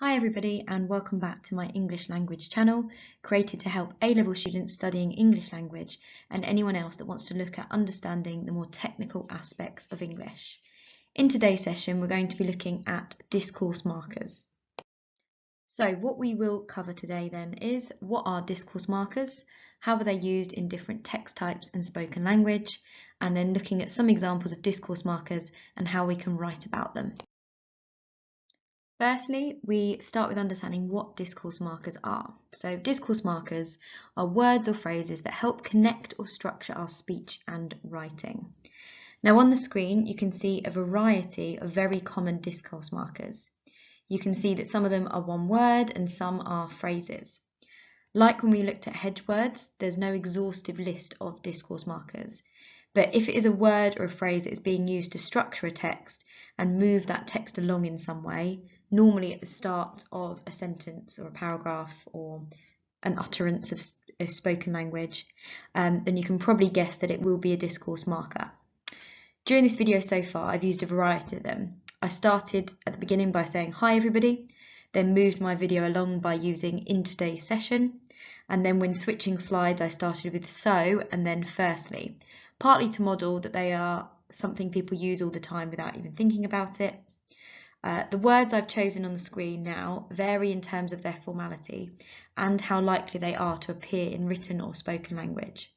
Hi everybody and welcome back to my English language channel, created to help A-level students studying English language and anyone else that wants to look at understanding the more technical aspects of English. In today's session we're going to be looking at discourse markers. So what we will cover today then is what are discourse markers, how are they used in different text types and spoken language, and then looking at some examples of discourse markers and how we can write about them. Firstly, we start with understanding what discourse markers are. So discourse markers are words or phrases that help connect or structure our speech and writing. Now on the screen you can see a variety of very common discourse markers. You can see that some of them are one word and some are phrases. Like when we looked at hedge words, there's no exhaustive list of discourse markers. But if it is a word or a phrase that is being used to structure a text and move that text along in some way, normally at the start of a sentence or a paragraph or an utterance of spoken language, then you can probably guess that it will be a discourse marker. During this video so far, I've used a variety of them. I started at the beginning by saying hi everybody, then moved my video along by using in today's session, and then when switching slides I started with so and then firstly, partly to model that they are something people use all the time without even thinking about it. The words I've chosen on the screen now vary in terms of their formality and how likely they are to appear in written or spoken language.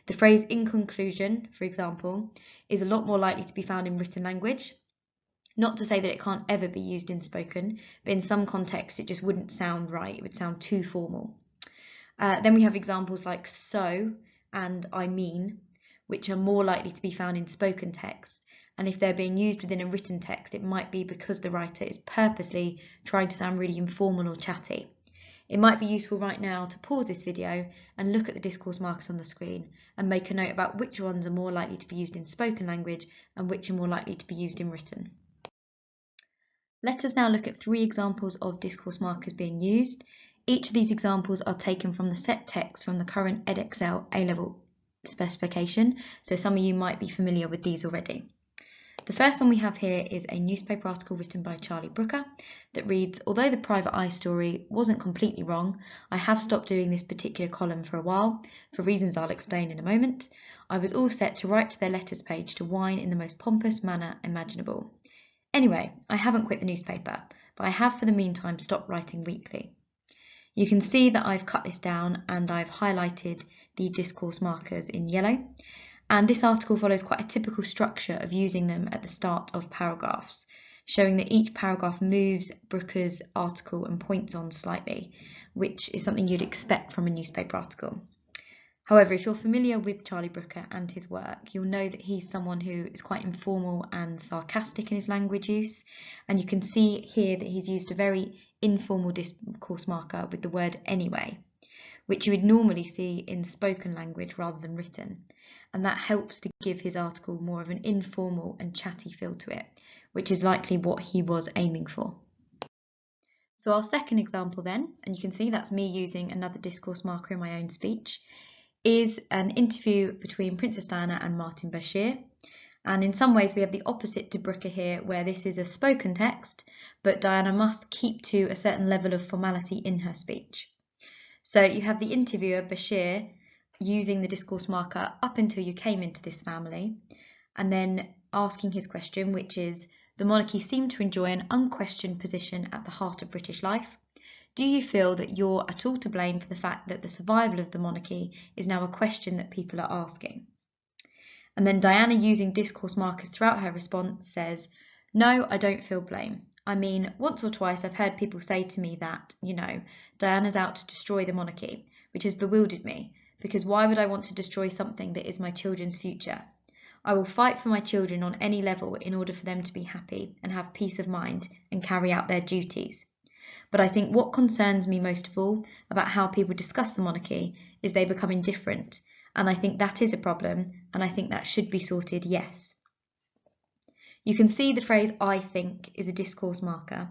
The phrase in conclusion, for example, is a lot more likely to be found in written language. Not to say that it can't ever be used in spoken, but in some contexts it just wouldn't sound right, it would sound too formal. Then we have examples like so and I mean, which are more likely to be found in spoken text. And if they're being used within a written text, it might be because the writer is purposely trying to sound really informal or chatty. It might be useful right now to pause this video and look at the discourse markers on the screen and make a note about which ones are more likely to be used in spoken language and which are more likely to be used in written. Let us now look at 3 examples of discourse markers being used. Each of these examples are taken from the set text from the current Edexcel A-level specification, so some of you might be familiar with these already. The first one we have here is a newspaper article written by Charlie Brooker that reads, "Although the private eye story wasn't completely wrong, I have stopped doing this particular column for a while, for reasons I'll explain in a moment. I was all set to write to their letters page to whine in the most pompous manner imaginable. Anyway, I haven't quit the newspaper, but I have for the meantime stopped writing weekly." You can see that I've cut this down and I've highlighted the discourse markers in yellow. And this article follows quite a typical structure of using them at the start of paragraphs, showing that each paragraph moves Brooker's article and points on slightly, which is something you'd expect from a newspaper article. However, if you're familiar with Charlie Brooker and his work, you'll know that he's someone who is quite informal and sarcastic in his language use, and you can see here that he's used a very informal discourse marker with the word anyway, which you would normally see in spoken language rather than written. And that helps to give his article more of an informal and chatty feel to it, which is likely what he was aiming for. So our second example then, and you can see that's me using another discourse marker in my own speech, is an interview between Princess Diana and Martin Bashir. And in some ways we have the opposite to Brooker here, where this is a spoken text, but Diana must keep to a certain level of formality in her speech. So you have the interviewer, Bashir, using the discourse marker up until you came into this family, and then asking his question, which is, "The monarchy seemed to enjoy an unquestioned position at the heart of British life. Do you feel that you're at all to blame for the fact that the survival of the monarchy is now a question that people are asking?" And then Diana, using discourse markers throughout her response, says, "No, I don't feel blame. I mean, once or twice I've heard people say to me that, Diana's out to destroy the monarchy, which has bewildered me, because why would I want to destroy something that is my children's future? I will fight for my children on any level in order for them to be happy and have peace of mind and carry out their duties. But I think what concerns me most of all about how people discuss the monarchy is they become indifferent, and I think that is a problem, and I think that should be sorted, yes." You can see the phrase "I think" is a discourse marker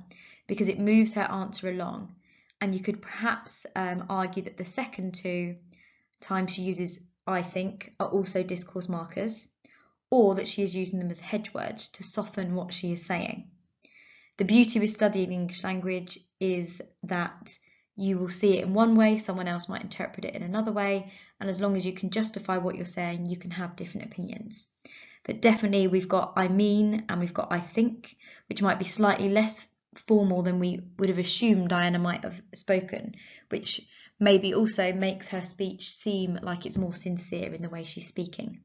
because it moves her answer along, and you could perhaps argue that the second 2 times she uses "I think" are also discourse markers, or that she is using them as hedge words to soften what she is saying. The beauty with studying English language is that you will see it in one way, someone else might interpret it in another way, and as long as you can justify what you're saying, you can have different opinions. But definitely we've got I mean and we've got I think, which might be slightly less formal than we would have assumed Diana might have spoken, which maybe also makes her speech seem like it's more sincere in the way she's speaking.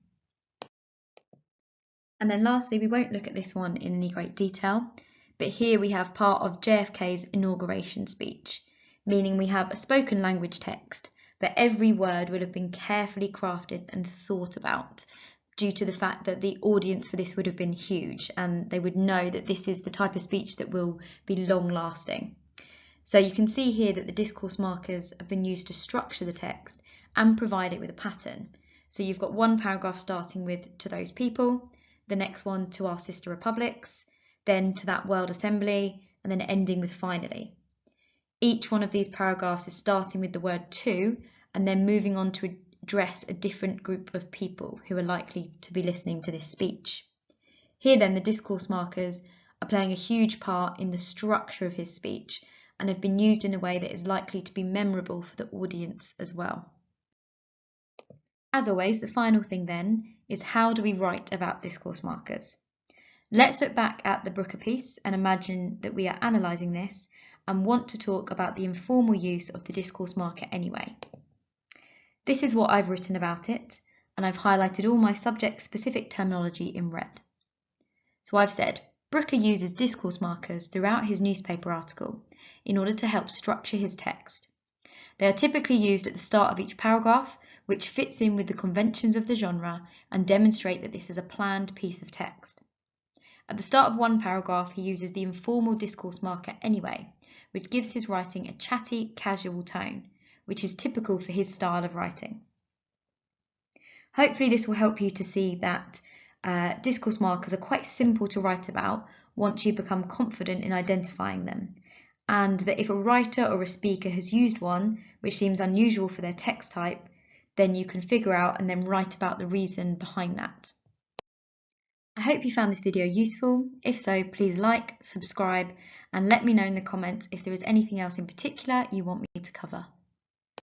And then lastly, we won't look at this one in any great detail, but here we have part of JFK's inauguration speech, meaning we have a spoken language text, but every word would have been carefully crafted and thought about due to the fact that the audience for this would have been huge and they would know that this is the type of speech that will be long lasting. So you can see here that the discourse markers have been used to structure the text and provide it with a pattern. So you've got one paragraph starting with "to those people," the next one "to our sister republics," then "to that World Assembly," and then ending with "finally." Each one of these paragraphs is starting with the word "to" and then moving on to address a different group of people who are likely to be listening to this speech. Here then the discourse markers are playing a huge part in the structure of his speech and have been used in a way that is likely to be memorable for the audience as well. As always, the final thing then is, how do we write about discourse markers? Let's look back at the Brooker piece and imagine that we are analysing this and want to talk about the informal use of the discourse marker anyway. This is what I've written about it, and I've highlighted all my subject-specific terminology in red. So I've said, Brooker uses discourse markers throughout his newspaper article in order to help structure his text. They are typically used at the start of each paragraph, which fits in with the conventions of the genre and demonstrate that this is a planned piece of text. At the start of one paragraph, he uses the informal discourse marker anyway, which gives his writing a chatty, casual tone, which is typical for his style of writing. Hopefully this will help you to see that discourse markers are quite simple to write about once you become confident in identifying them, and that if a writer or a speaker has used one which seems unusual for their text type, then you can figure out and then write about the reason behind that. I hope you found this video useful. If so, please like, subscribe, and let me know in the comments if there is anything else in particular you want me to cover.